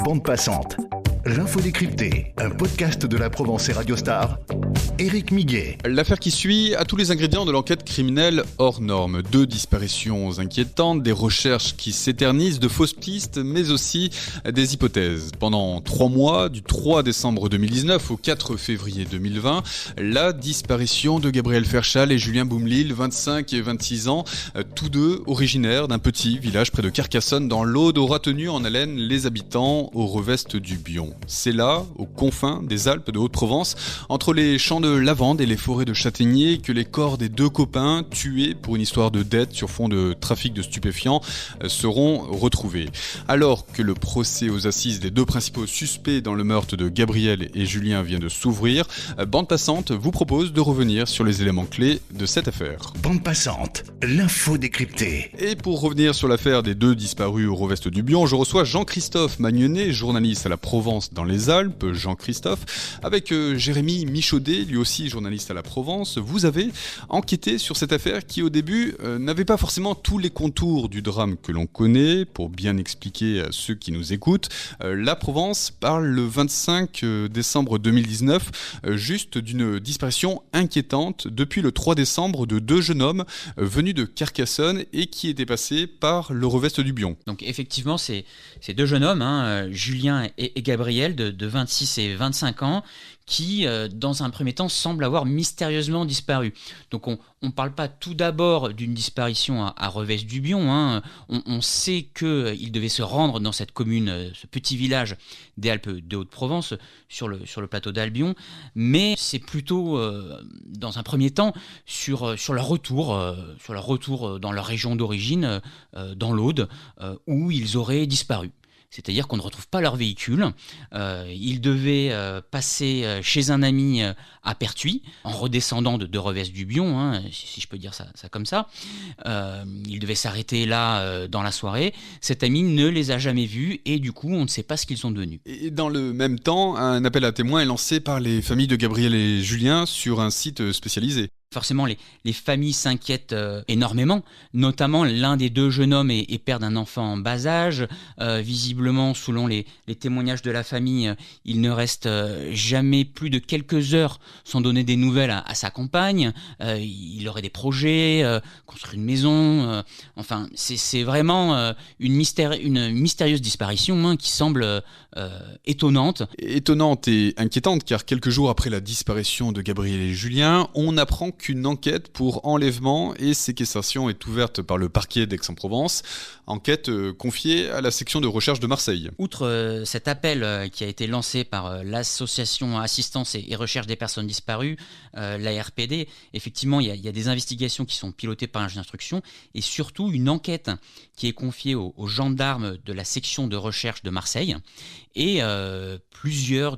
Bande passante, l'info décryptée, un podcast de la Provence et Radio Star. Éric Miguet. L'affaire qui suit a tous les ingrédients de l'enquête criminelle hors norme. 2 disparitions inquiétantes, des recherches qui s'éternisent, de fausses pistes, mais aussi des hypothèses. Pendant 3 mois, du 3 décembre 2019 au 4 février 2020, la disparition de Gabriel Ferchal et Julien Boumlil, 25 et 26 ans, tous deux originaires d'un petit village près de Carcassonne dans l'Aude, aura tenu en haleine les habitants au Revest du Bion. C'est là, aux confins des Alpes de Haute-Provence, entre les champs de lavande et les forêts de châtaigniers, que les corps des 2 copains, tués pour une histoire de dette sur fond de trafic de stupéfiants, seront retrouvés. Alors que le procès aux assises des 2 principaux suspects dans le meurtre de Gabriel et Julien vient de s'ouvrir, Bande passante vous propose de revenir sur les éléments clés de cette affaire. Bande passante, l'info décryptée. Et pour revenir sur l'affaire des 2 disparus au Revest du Bion, je reçois Jean-Christophe Magnenet, journaliste à la Provence dans les Alpes. Jean-Christophe, avec Jérémy Michaudet, lui aussi journaliste à la Provence, vous avez enquêté sur cette affaire qui au début n'avait pas forcément tous les contours du drame que l'on connaît. Pour bien expliquer à ceux qui nous écoutent, la Provence parle le 25 décembre 2019 juste d'une disparition inquiétante depuis le 3 décembre de 2 jeunes hommes venus de Carcassonne et qui étaient passés par le Revest du Bion. Donc effectivement, ces 2 jeunes hommes, Julien et Gabriel, de 26 et 25 ans, qui, dans un premier temps, semblent avoir mystérieusement disparu. Donc on ne parle pas tout d'abord d'une disparition à Revest du Bion. On sait qu'ils devaient se rendre dans cette commune, ce petit village des Alpes de Haute-Provence, sur le plateau d'Albion, mais c'est plutôt, dans un premier temps, sur leur retour dans leur région d'origine, dans l'Aude, où ils auraient disparu. C'est-à-dire qu'on ne retrouve pas leur véhicule. Ils devaient passer chez un ami à Pertuis, en redescendant de Revest du Bion, si je peux dire ça comme ça. Ils devaient s'arrêter là dans la soirée. Cet ami ne les a jamais vus et du coup, on ne sait pas ce qu'ils sont devenus. Et dans le même temps, un appel à témoins est lancé par les familles de Gabriel et Julien sur un site spécialisé. Forcément, les familles s'inquiètent énormément, notamment l'un des 2 jeunes hommes est père d'un enfant en bas âge. Visiblement, selon les témoignages de la famille, il ne reste jamais plus de quelques heures sans donner des nouvelles à sa compagne. Il aurait des projets, construire une maison. Enfin, c'est vraiment une mystérieuse disparition qui semble étonnante. Étonnante et inquiétante, car quelques jours après la disparition de Gabriel et Julien, on apprend qu'une enquête pour enlèvement et séquestration est ouverte par le parquet d'Aix-en-Provence, enquête confiée à la section de recherche de Marseille. Outre cet appel qui a été lancé par l'association Assistance et Recherche des personnes disparues, l'ARPD, effectivement il y a des investigations qui sont pilotées par un juge d'instruction et surtout une enquête qui est confiée aux gendarmes de la section de recherche de Marseille et plusieurs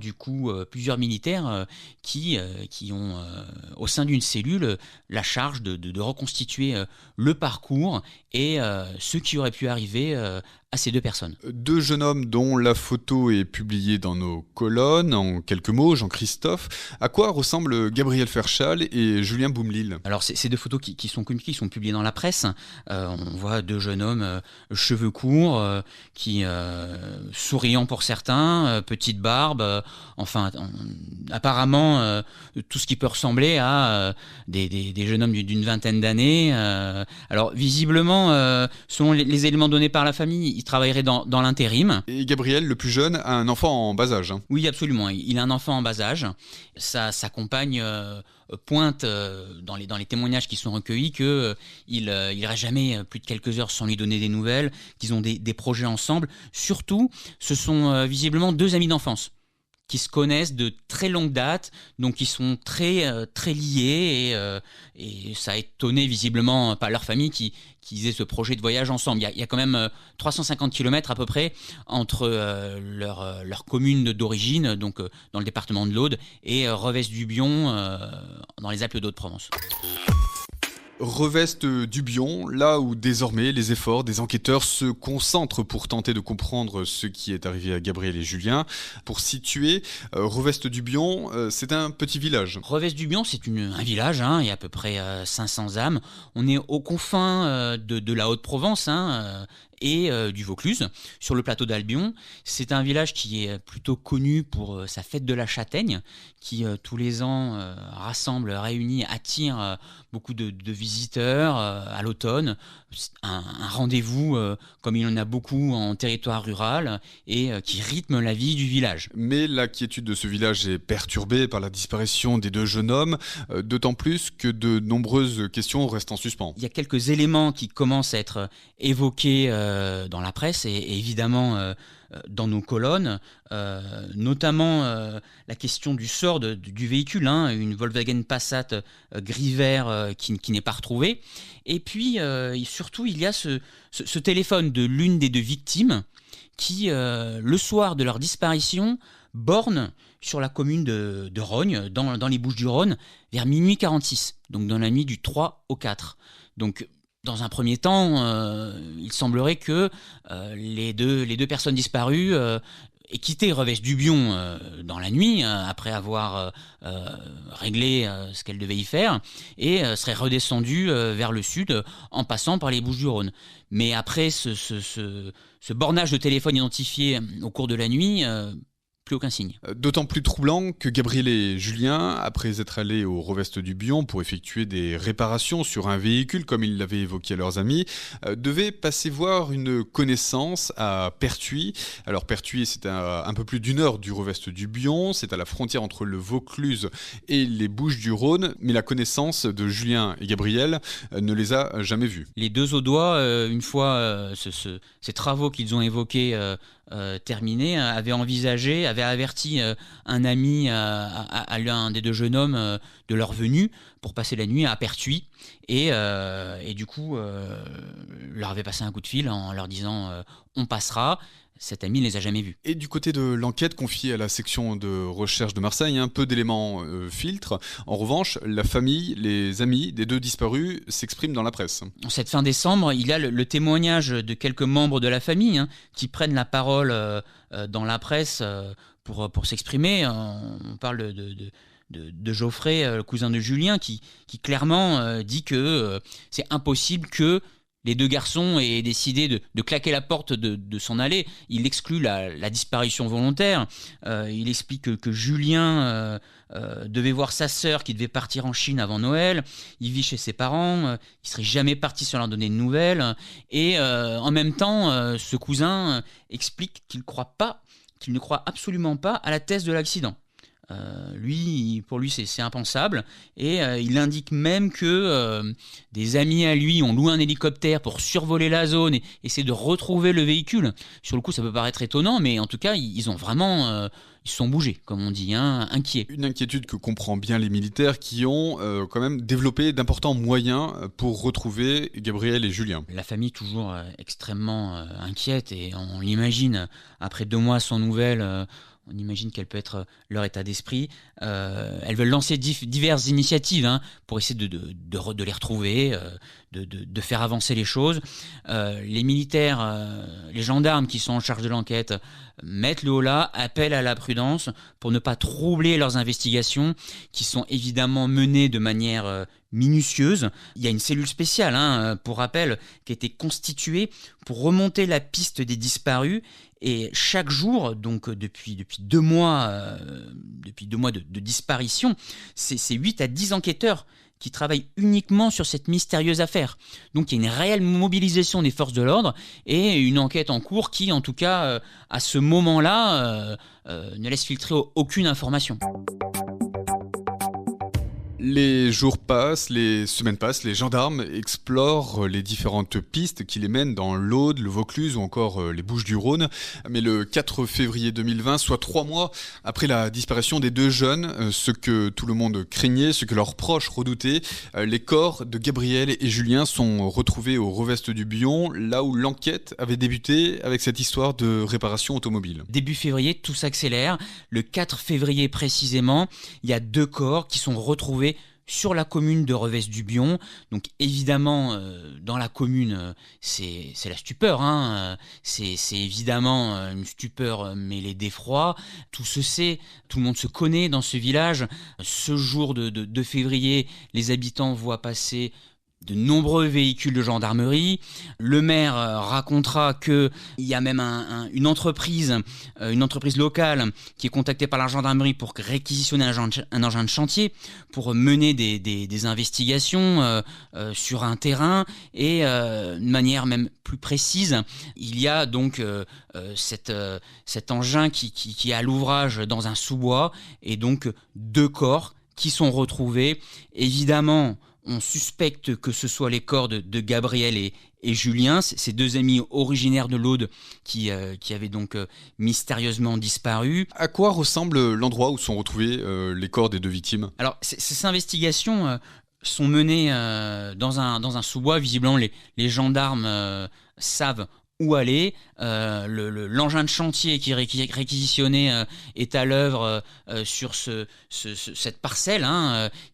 militaires qui ont au sein d'une cellule la charge de reconstituer le parcours et ce qui aurait pu arriver à ces 2 personnes. 2 jeunes hommes dont la photo est publiée dans nos colonnes. En quelques mots, Jean-Christophe, à quoi ressemblent Gabriel Ferchal et Julien Boumlil ? Alors ces 2 photos qui sont communiquées, qui sont publiées dans la presse. On voit 2 jeunes hommes, cheveux courts, qui souriants pour certains, petite barbe, apparemment tout ce qui peut ressembler à des jeunes hommes d'une vingtaine d'années. Alors visiblement, selon les éléments donnés par la famille, il travaillerait dans l'intérim. Et Gabriel, le plus jeune, a un enfant en bas âge. Oui, absolument. Il a un enfant en bas âge. Sa compagne pointe dans les témoignages qui sont recueillis qu'il irait jamais plus de quelques heures sans lui donner des nouvelles, qu'ils ont des projets ensemble. Surtout, ce sont visiblement 2 amis d'enfance qui se connaissent de très longue date, donc ils sont très liés et ça a étonné visiblement pas leur famille qui aient ce projet de voyage ensemble. Il y a quand même 350 km à peu près entre leur commune d'origine, donc dans le département de l'Aude, et Revest du Bion dans les Alpes de Haute-Provence. Revest du Bion, là où désormais les efforts des enquêteurs se concentrent pour tenter de comprendre ce qui est arrivé à Gabriel et Julien. Pour situer, Revest du Bion, c'est un petit village. Revest du Bion, c'est un village, il y a à peu près 500 âmes. On est aux confins de la Haute-Provence, et du Vaucluse, sur le plateau d'Albion. C'est un village qui est plutôt connu pour sa fête de la châtaigne, qui tous les ans rassemble, réunit, attire beaucoup de visiteurs à l'automne. Un rendez-vous comme il y en a beaucoup en territoire rural et qui rythme la vie du village. Mais la quiétude de ce village est perturbée par la disparition des deux jeunes hommes, d'autant plus que de nombreuses questions restent en suspens. Il y a quelques éléments qui commencent à être évoqués dans la presse et évidemment dans nos colonnes, notamment la question du sort du véhicule, une Volkswagen Passat gris vert qui n'est pas retrouvée. Et puis surtout, il y a ce téléphone de l'une des deux victimes qui, le soir de leur disparition, borne sur la commune de Rognes, dans les Bouches-du-Rhône, vers minuit 46, donc dans la nuit du 3 au 4. Donc, dans un premier temps, il semblerait que les deux personnes disparues aient quitté Revest-du-Bion dans la nuit, après avoir réglé ce qu'elles devaient y faire, et seraient redescendues vers le sud en passant par les Bouches-du-Rhône. Mais après ce bornage de téléphone identifié au cours de la nuit, plus aucun signe. D'autant plus troublant que Gabriel et Julien, après être allés au Revest-du-Bion pour effectuer des réparations sur un véhicule, comme ils l'avaient évoqué à leurs amis, devaient passer voir une connaissance à Pertuis. Alors Pertuis, c'est à un peu plus d'1 heure du Revest-du-Bion, c'est à la frontière entre le Vaucluse et les Bouches-du-Rhône, mais la connaissance de Julien et Gabriel ne les a jamais vus. Les deux Audois, une fois ces travaux qu'ils ont évoqués terminés, avaient averti un ami à l'un des deux jeunes hommes de leur venue pour passer la nuit à Pertuis et du coup leur avait passé un coup de fil en leur disant on passera. Cet ami ne les a jamais vus. Et du côté de l'enquête confiée à la section de recherche de Marseille, un peu d'éléments filtrent. En revanche, la famille, les amis des deux disparus s'expriment dans la presse. En cette fin décembre, il y a le témoignage de quelques membres de la famille qui prennent la parole dans la presse pour s'exprimer. On parle de Geoffrey, le cousin de Julien, qui clairement dit que c'est impossible que les deux garçons aient décidé de claquer la porte de s'en aller. Il exclut la disparition volontaire. Il explique que Julien devait voir sa sœur qui devait partir en Chine avant Noël. Il vit chez ses parents. Il serait jamais parti sans leur donner de nouvelles. Et en même temps, ce cousin explique qu'il ne croit absolument pas à la thèse de l'accident. Pour lui, c'est impensable. Et il indique même que des amis à lui ont loué un hélicoptère pour survoler la zone et essayer de retrouver le véhicule. Sur le coup, ça peut paraître étonnant, mais en tout cas, ils ont vraiment... ils se sont bougés, comme on dit, inquiets. Une inquiétude que comprennent bien les militaires qui ont quand même développé d'importants moyens pour retrouver Gabriel et Julien. La famille toujours extrêmement inquiète et on l'imagine, après 2 mois sans nouvelles... On imagine quel peut être leur état d'esprit. Elles veulent lancer diverses initiatives pour essayer de les retrouver, de faire avancer les choses. Les militaires, les gendarmes qui sont en charge de l'enquête mettent le holà, appellent à la prudence pour ne pas troubler leurs investigations qui sont évidemment menées de manière minutieuse. Il y a une cellule spéciale, pour rappel, qui a été constituée pour remonter la piste des disparus. Et chaque jour, donc depuis 2 mois, de disparition, c'est 8 à 10 enquêteurs qui travaillent uniquement sur cette mystérieuse affaire. Donc il y a une réelle mobilisation des forces de l'ordre et une enquête en cours qui, en tout cas, à ce moment-là, ne laisse filtrer aucune information. Les jours passent, les semaines passent, les gendarmes explorent les différentes pistes qui les mènent dans l'Aude, le Vaucluse ou encore les Bouches-du-Rhône. Mais le 4 février 2020, soit 3 mois après la disparition des deux jeunes, ce que tout le monde craignait, ce que leurs proches redoutaient, les corps de Gabriel et Julien sont retrouvés au Revest-du-Bion, là où l'enquête avait débuté avec cette histoire de réparation automobile. Début février, tout s'accélère. Le 4 février précisément, il y a 2 corps qui sont retrouvés sur la commune de Revest-du-Bion. Donc évidemment, dans la commune, c'est la stupeur. C'est évidemment une stupeur mêlée d'effroi. Tout se sait, tout le monde se connaît dans ce village. Ce jour de février, les habitants voient passer de nombreux véhicules de gendarmerie. Le maire racontera qu'il y a même une entreprise locale qui est contactée par la gendarmerie pour réquisitionner un engin de chantier, pour mener des investigations sur un terrain. Et de manière même plus précise, il y a donc cet engin qui est à l'ouvrage dans un sous-bois, et donc 2 corps qui sont retrouvés. Évidemment, on suspecte que ce soit les corps de Gabriel et Julien, ces 2 amis originaires de l'Aude qui avaient donc mystérieusement disparu. À quoi ressemble l'endroit où sont retrouvés les corps des 2 victimes ? Alors, ces investigations sont menées dans un sous-bois. Visiblement, les gendarmes savent où aller. L'engin de chantier qui est réquisitionné est à l'œuvre sur cette parcelle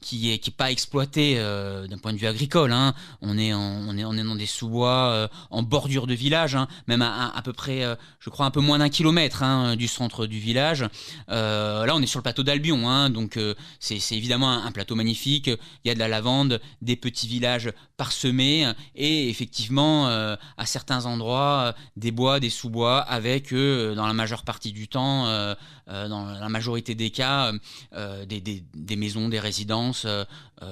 qui est pas exploitée d'un point de vue agricole. On est dans des sous-bois en bordure de village, même à peu près, je crois, un peu moins d'1 kilomètre du centre du village. Là, on est sur le plateau d'Albion, donc c'est évidemment un plateau magnifique. Il y a de la lavande, des petits villages parsemés, et effectivement, à certains endroits, des bois, des sous-bois, avec dans la majeure partie du temps, dans la majorité des cas, des maisons, des résidences,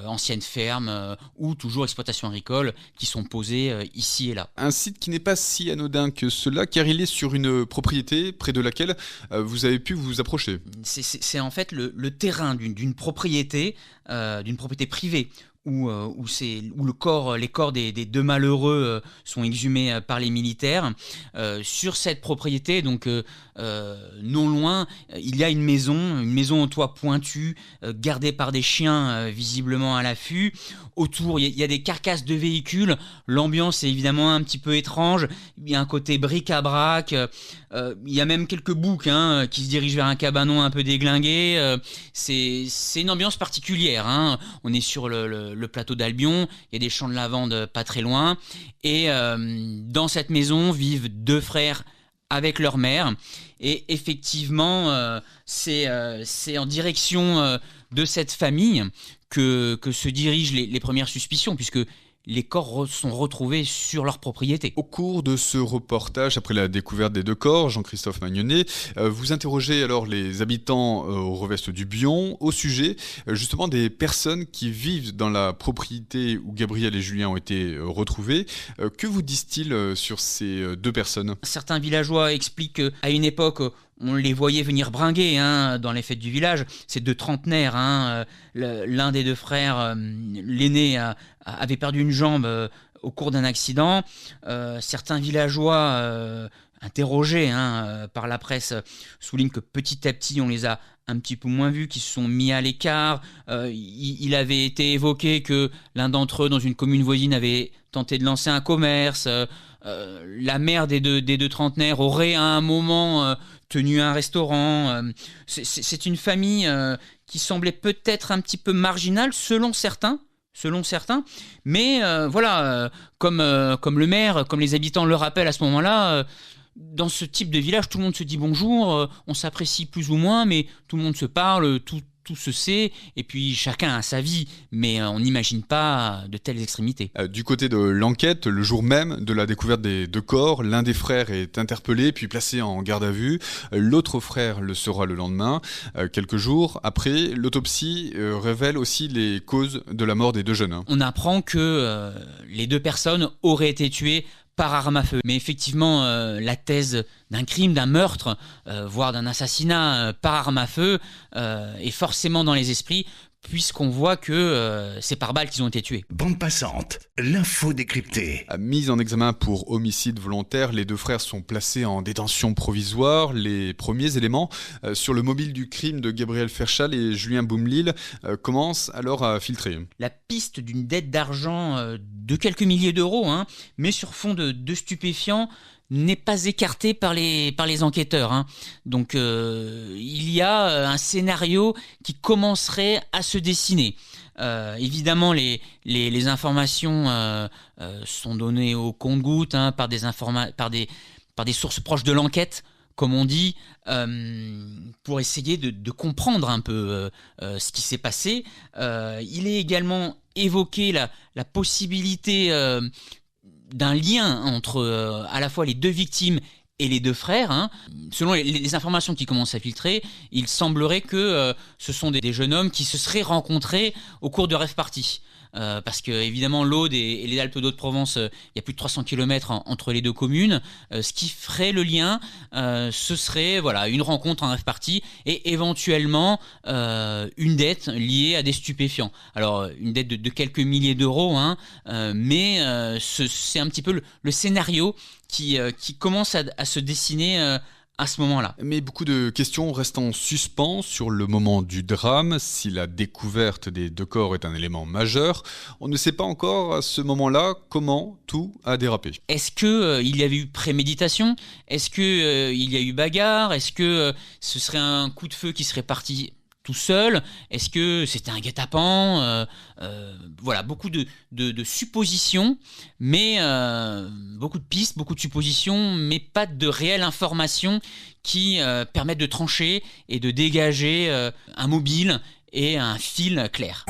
anciennes fermes ou toujours exploitations agricoles qui sont posées ici et là. Un site qui n'est pas si anodin que cela, car il est sur une propriété près de laquelle vous avez pu vous approcher. C'est en fait le terrain d'une propriété privée, où les corps des 2 malheureux sont exhumés par les militaires. Sur cette propriété, donc non loin, il y a une maison au toit pointu, gardée par des chiens visiblement à l'affût. Autour, il y a des carcasses de véhicules. L'ambiance est évidemment un petit peu étrange. Il y a un côté bric-à-brac. Il y a même quelques boucs qui se dirigent vers un cabanon un peu déglingué. C'est une ambiance particulière. On est sur le plateau d'Albion. Il y a des champs de lavande pas très loin. Et dans cette maison vivent 2 frères avec leur mère. Et effectivement, c'est en direction de cette famille que se dirigent les premières suspicions, puisque les corps sont retrouvés sur leur propriété. Au cours de ce reportage, après la découverte des 2 corps, Jean-Christophe Magnonnet, vous interrogez alors les habitants au Revest du Bion au sujet justement des personnes qui vivent dans la propriété où Gabriel et Julien ont été retrouvés. Que vous disent-ils sur ces 2 personnes ? Certains villageois expliquent qu'à une époque, on les voyait venir bringuer dans les fêtes du village. Ces 2 trentenaires, l'un des 2 frères, l'aîné, avait perdu une jambe au cours d'un accident. Certains villageois interrogés par la presse soulignent que petit à petit on les a un petit peu moins vus, qui se sont mis à l'écart. Il avait été évoqué que l'un d'entre eux, dans une commune voisine, avait tenté de lancer un commerce. La mère des deux trentenaires aurait à un moment tenu un restaurant. C'est une famille qui semblait peut-être un petit peu marginale selon certains, mais comme le maire, comme les habitants le rappellent à ce moment-là, dans ce type de village, tout le monde se dit bonjour, on s'apprécie plus ou moins, mais tout le monde se parle, tout se sait, et puis chacun a sa vie, mais on n'imagine pas de telles extrémités. Du côté de l'enquête, le jour même de la découverte des 2 corps, l'un des frères est interpellé puis placé en garde à vue. L'autre frère le sera le lendemain. Quelques jours après, l'autopsie révèle aussi les causes de la mort des 2 jeunes. On apprend que les 2 personnes auraient été tuées par arme à feu. Mais effectivement, la thèse d'un crime, d'un meurtre, voire d'un assassinat par arme à feu est forcément dans les esprits, puisqu'on voit que c'est par balle qu'ils ont été tués. Bande passante, l'info décryptée. Mise en examen pour homicide volontaire, les 2 frères sont placés en détention provisoire. Les premiers éléments sur le mobile du crime de Gabriel Ferchal et Julien Boumlil commencent alors à filtrer. La piste d'une dette d'argent de quelques milliers d'euros, mais sur fond de stupéfiants, n'est pas écarté par les enquêteurs. Donc il y a un scénario qui commencerait à se dessiner. Évidemment, les informations sont données au compte-gouttes par des sources proches de l'enquête, comme on dit, pour essayer de comprendre un peu ce qui s'est passé. Il est également évoqué la possibilité d'un lien entre à la fois les deux victimes et les deux frères. Selon les informations qui commencent à filtrer, il semblerait que ce sont des jeunes hommes qui se seraient rencontrés au cours de rave party. Parce que évidemment l'Aude et les Alpes d'Haute-Provence, il y a plus de 300 km entre les deux communes. Ce qui ferait le lien, ce serait une rencontre en rave party et éventuellement une dette liée à des stupéfiants. Alors une dette de quelques milliers d'euros, mais c'est un petit peu le scénario qui commence à se dessiner à ce moment-là. Mais beaucoup de questions restent en suspens sur le moment du drame. Si la découverte des deux corps est un élément majeur, on ne sait pas encore à ce moment-là comment tout a dérapé. Est-ce qu'il y avait eu préméditation ? Est-ce qu'il y a eu bagarre ? Est-ce que ce serait un coup de feu qui serait parti tout seul ? Est-ce que c'était un guet-apens ? Beaucoup de suppositions, mais beaucoup de pistes, beaucoup de suppositions, mais pas de réelles informations qui permettent de trancher et de dégager un mobile et un fil clair.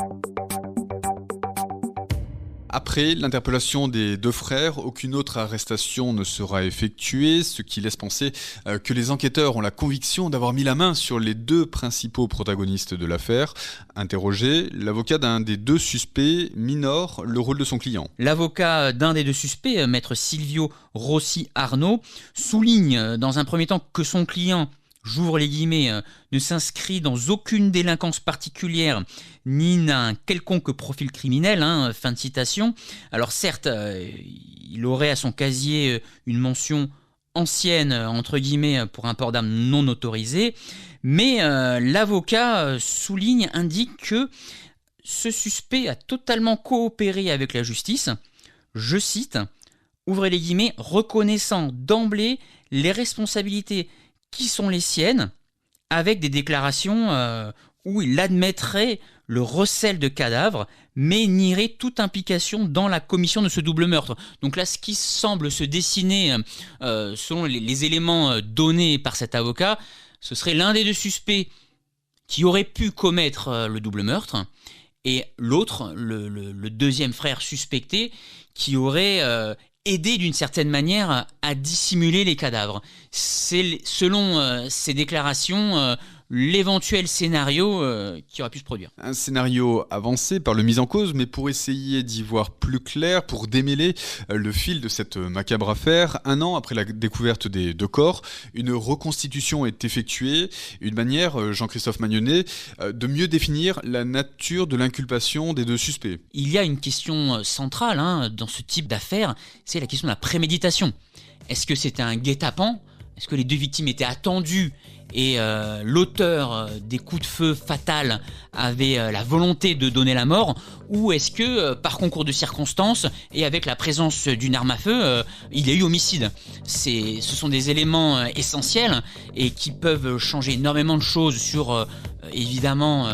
Après l'interpellation des deux frères, aucune autre arrestation ne sera effectuée, ce qui laisse penser que les enquêteurs ont la conviction d'avoir mis la main sur les deux principaux protagonistes de l'affaire. Interrogé, l'avocat d'un des deux suspects minore le rôle de son client. L'avocat d'un des deux suspects, maître Silvio Rossi Arnaud, souligne dans un premier temps que son client, j'ouvre les guillemets, ne s'inscrit dans aucune délinquance particulière ni n'a un quelconque profil criminel, fin de citation. Alors certes, il aurait à son casier une mention ancienne, entre guillemets, pour un port d'armes non autorisé, mais l'avocat indique que ce suspect a totalement coopéré avec la justice, je cite, ouvrez les guillemets, reconnaissant d'emblée les responsabilités qui sont les siennes, avec des déclarations où il admettrait le recel de cadavres, mais nierait toute implication dans la commission de ce double meurtre. Donc là, ce qui semble se dessiner, selon les éléments donnés par cet avocat, ce serait l'un des deux suspects qui aurait pu commettre le double meurtre, et l'autre, le deuxième frère suspecté, qui aurait aider d'une certaine manière à dissimuler les cadavres. C'est selon ces déclarations l'éventuel scénario qui aurait pu se produire. Un scénario avancé par le mis en cause, mais pour essayer d'y voir plus clair, pour démêler le fil de cette macabre affaire, 1 an après la découverte des deux corps, une reconstitution est effectuée, une manière, Jean-Christophe Magnonnet, de mieux définir la nature de l'inculpation des deux suspects. Il y a une question centrale dans ce type d'affaire, c'est la question de la préméditation. Est-ce que c'était un guet-apens ? Est-ce que les deux victimes étaient attendues et l'auteur des coups de feu fatals avait la volonté de donner la mort, ou est-ce que par concours de circonstances et avec la présence d'une arme à feu, il y a eu homicide ? Ce sont des éléments essentiels et qui peuvent changer énormément de choses sur évidemment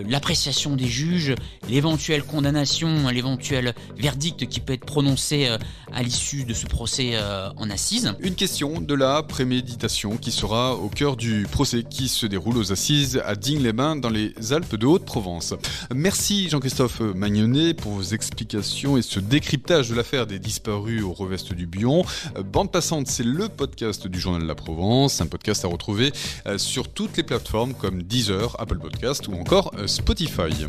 l'appréciation des juges, l'éventuelle condamnation, l'éventuel verdict qui peut être prononcé à l'issue de ce procès en assises. Une question de la préméditation qui sera au cœur du procès qui se déroule aux assises à Digne-les-Bains dans les Alpes de Haute-Provence. Merci Jean-Christophe Magnonnet pour vos explications et ce décryptage de l'affaire des disparus au Reveste du Buyon. Bande passante, c'est le podcast du Journal de la Provence, un podcast à retrouver sur toutes les plateformes comme Deezer, Apple Podcast ou encore Spotify.